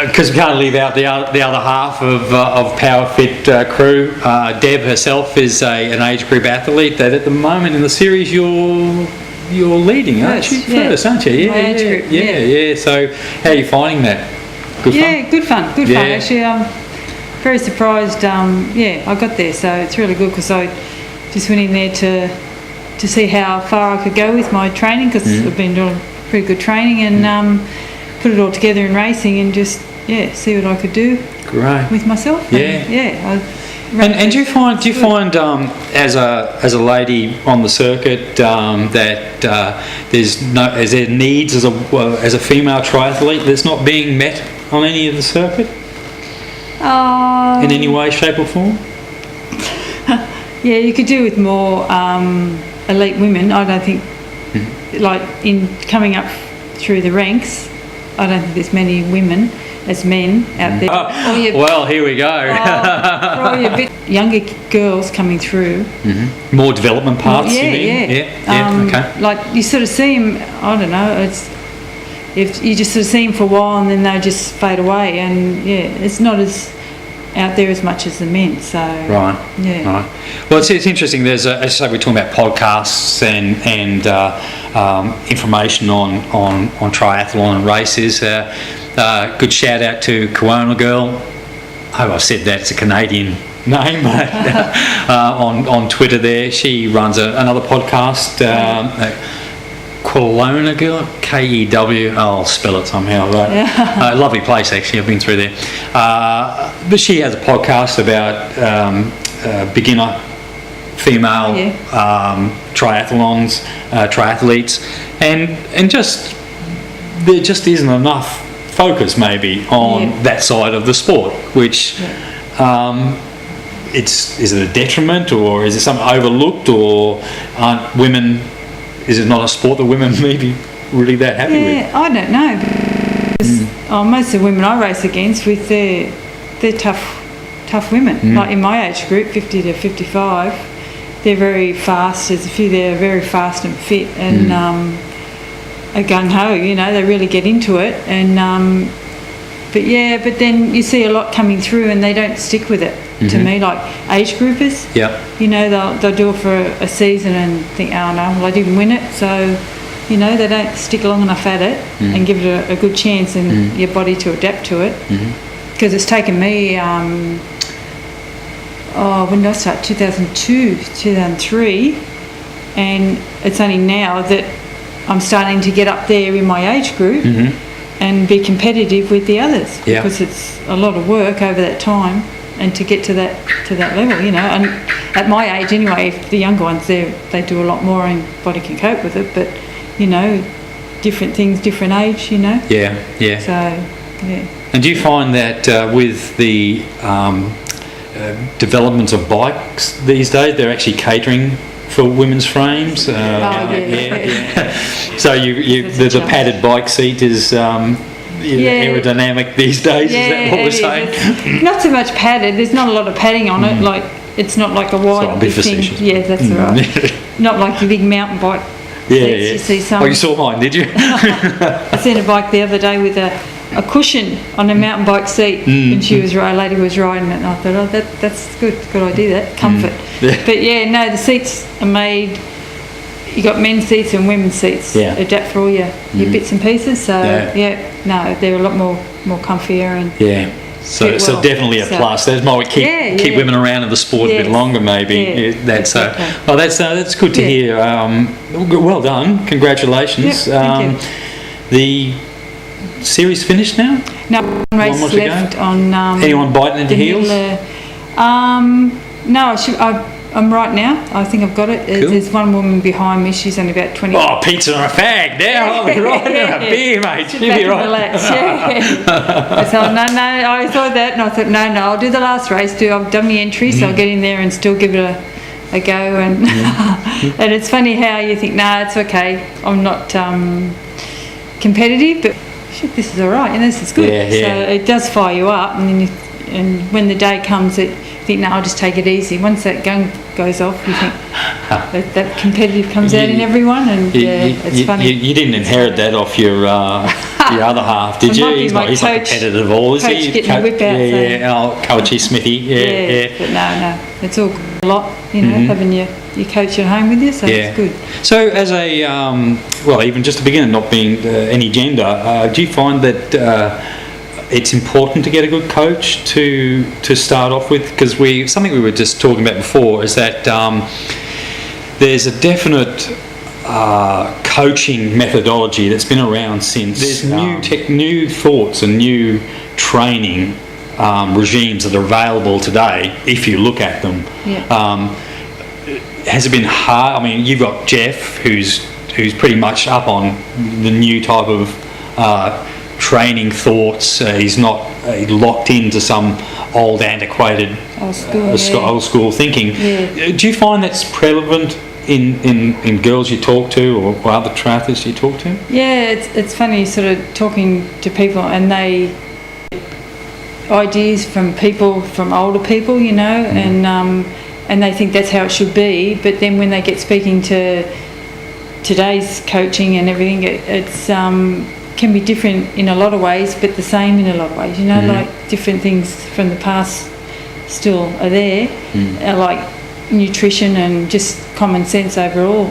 Because we can't leave out the other half of PowerFit crew. Deb herself is an age group athlete that at the moment in the series you're leading, aren't you? First, aren't you? My age group, yeah. So how are you finding that? Good fun? Good fun. Good fun. Actually, I'm very surprised. I got there, so it's really good because I just went in there to see how far I could go with my training because I've been doing pretty good training and put it all together in racing and just see what I could do with myself. And do you find as a lady on the circuit that is there needs as a female triathlete that's not being met on any of the circuit in any way, shape or form? You could do with more elite women. I don't think like in coming up through the ranks, I don't think there's many women as men out there. Well, here we go. For all your bit younger girls coming through. More development paths, you mean? Okay. Like you sort of see them, I don't know, if you just sort of see them for a while and then they just fade away and it's not as out there as much as the men, so right. Well, it's interesting. There's as I say, we're talking about podcasts and information on triathlon and races. Good shout out to Kiwana Girl. I hope I've said that. It's a Canadian name on Twitter. There, she runs another podcast. Kelowna Girl, Kew. I'll spell it somehow, right? Lovely place, actually. I've been through there. But she has a podcast about beginner female triathlons, triathletes, and just there just isn't enough focus maybe on that side of the sport, which is it a detriment or is it something overlooked, or aren't women? Is it not a sport that women may be really that happy with? I don't know. Most of the women I race against they're tough women. Like in my age group, 50 to 55, they're very fast. There's a few there very fast and fit and are gung-ho, they really get into it. And but then you see a lot coming through and they don't stick with it. To me, like age groupers, they'll do it for a season and think, oh no, well I didn't win it, so they don't stick long enough at it and give it a good chance and your body to adapt to it. Because it's taken me, when did I start? 2002, 2003, and it's only now that I'm starting to get up there in my age group and be competitive with the others because it's a lot of work over that time. And to get to that level, and at my age anyway, if the younger ones they do a lot more and body can cope with it, but different things, different age, So And do you find that with the development of bikes these days, they're actually catering for women's frames? So the padded bike seat is. Aerodynamic these days, is that what we're saying? Not so much padded, there's not a lot of padding on it, like it's not like a wide big thing. Yeah, that's right. Not like the big mountain bike seats you see some. Oh, you saw mine, did you? I seen a bike the other day with a cushion on a mountain bike seat and a lady was riding it and I thought, that's good idea, that comfort. But the seats are made. You got men's seats and women's seats. Adapt for all your bits and pieces. So they're a lot more comfier and So definitely a plus. That might keep women around in the sport a bit longer, maybe. That's good to hear. Well done, congratulations. Thank you. The series finished now? No, one race left on. Anyone biting into heels? No, I'm right now. I think I've got it. Cool. There's one woman behind me. She's only about 20. Oh, pizza and a fag. Now I'll be right in a beer, mate. Sit back and relax. I thought, no. I thought that, and I thought, no. I'll do the last race. I've done my entry, so I'll get in there and still give it a go. And and it's funny how you think, it's okay. I'm not competitive, but shit, this is all right. And this is good. So it does fire you up, and then when the day comes, I'll just take it easy. Once that gun goes off, you think that competitive comes out in everyone, and it's funny. You didn't inherit that off your the other half. Did It you? might be He's my not. He's not coach- competitive at all, is coach he? getting the whip out, Yeah. Oh, Coachy Smithy. Yeah. But no, it's all a lot, having your coach at home with you, so it's good. So, as a well, even just a beginner, not being any gender, do you find that it's important to get a good coach to start off with? Because something we were just talking about before is that there's a definite coaching methodology that's been around since. There's new thoughts and new training regimes that are available today if you look at them. Yeah. Has it been hard? I mean, you've got Jeff who's pretty much up on the new type of training thoughts. He's not locked into some old antiquated old school thinking. Yeah. Do you find that's prevalent in girls you talk to or other triathletes you talk to? Yeah, it's funny sort of talking to people and they ideas from people, from older people, and they think that's how it should be, but then when they get speaking to today's coaching and everything, it's can be different in a lot of ways, but the same in a lot of ways. Like different things from the past still are there, like nutrition and just common sense overall.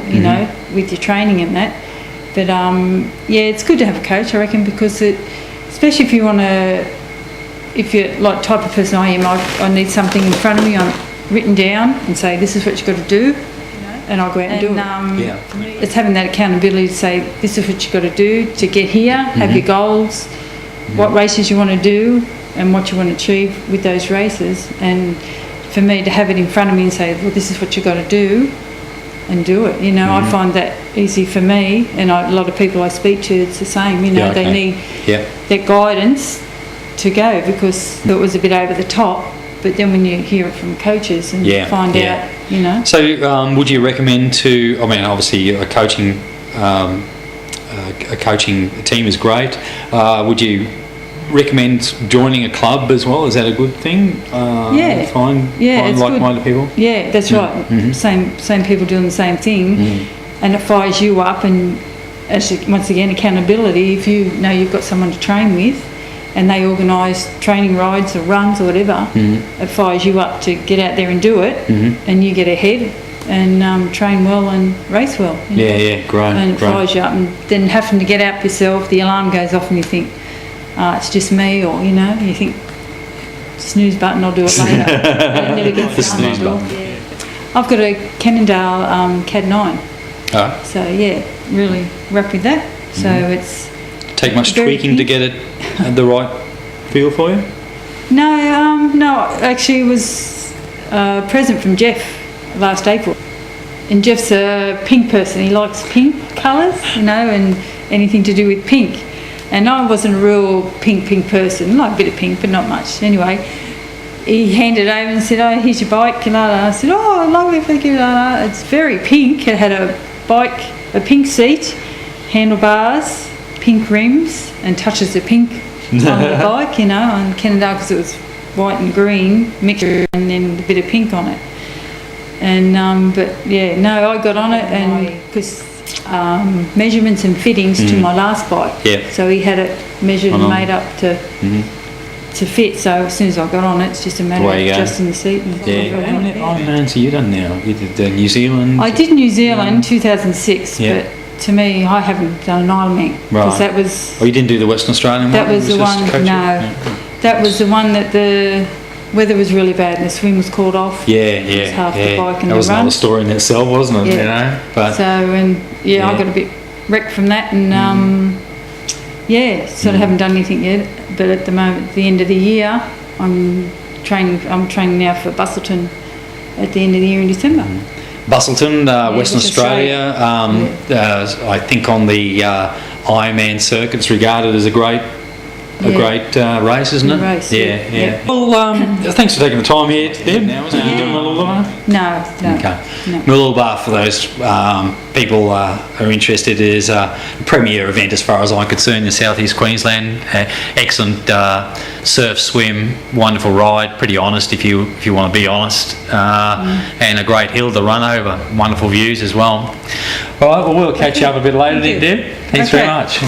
With your training and that. But it's good to have a coach, I reckon, because especially if you want to, if you're like type of person I am, I need something in front of me written down and say this is what you've got to do. And I'll go out and do it. It's having that accountability to say, this is what you've got to do to get here, have your goals, what races you want to do and what you want to achieve with those races. And for me to have it in front of me and say, well, this is what you've got to do and do it. I find that easy for me, and a lot of people I speak to, it's the same. They need that guidance to go, because it was a bit over the top. But then when you hear it from coaches and find out, So would you recommend to, I mean, obviously a coaching team is great. Would you recommend joining a club as well? Is that a good thing? Find like-minded people? Yeah, that's right. Same people doing the same thing. And it fires you up, and actually, once again, accountability. If you know you've got someone to train with, and they organise training rides or runs or whatever, it fires you up to get out there and do it, and you get ahead and train well and race well. Great. And it fires you up, and then having to get out yourself, the alarm goes off and you think, it's just me, or you think, snooze button, I'll do it later. And it never gets the done. snooze button. I've got a Cannondale CAD 9. Oh. So really wrap with that. So it's take much tweaking to get it the right feel for you? No, actually it was a present from Jeff last April. And Jeff's a pink person. He likes pink colours, and anything to do with pink. And I wasn't a real pink person. Like a bit of pink, but not much. Anyway, he handed it over and said, "Oh, here's your bike." And I said, "Oh, lovely, thank you." It's very pink. It had a pink seat, handlebars, pink rims, and touches of pink on the bike, on Cannondale, because it was white and green mixture and then a bit of pink on it. And I got on it, and because measurements and fittings to my last bike. So he had it measured and made up to fit. So as soon as I got on it, it's just a matter of adjusting the seat. And How many Ironmans have you done now? You did New Zealand? I did New Zealand 2006, but to me, I haven't done an Ironman, because that was. Oh, you didn't do the Western Australian one? That was the one. No, that was the one that the weather was really bad and the swim was called off. It was half the bike and that the was run. another story in itself, wasn't it? But so I got a bit wrecked from that, and sort of haven't done anything yet. But at the moment, at the end of the year, I'm training now for Bustleton at the end of the year in December. Bustleton, Western Australia. I think on the Ironman circuit, it's regarded as a great race, isn't it? Race, Well, thanks for taking the time here, Deb. Now, isn't it? You doing Mooloolaba? No. Okay. No. Mooloolaba, for those people who are interested, is a premier event as far as I'm concerned in Southeast Queensland. Excellent surf, swim, wonderful ride. Pretty honest, if you want to be honest, and a great hill to run over. Wonderful views as well. All right. Well, we'll catch you up a bit later, then, Deb. Thanks very much.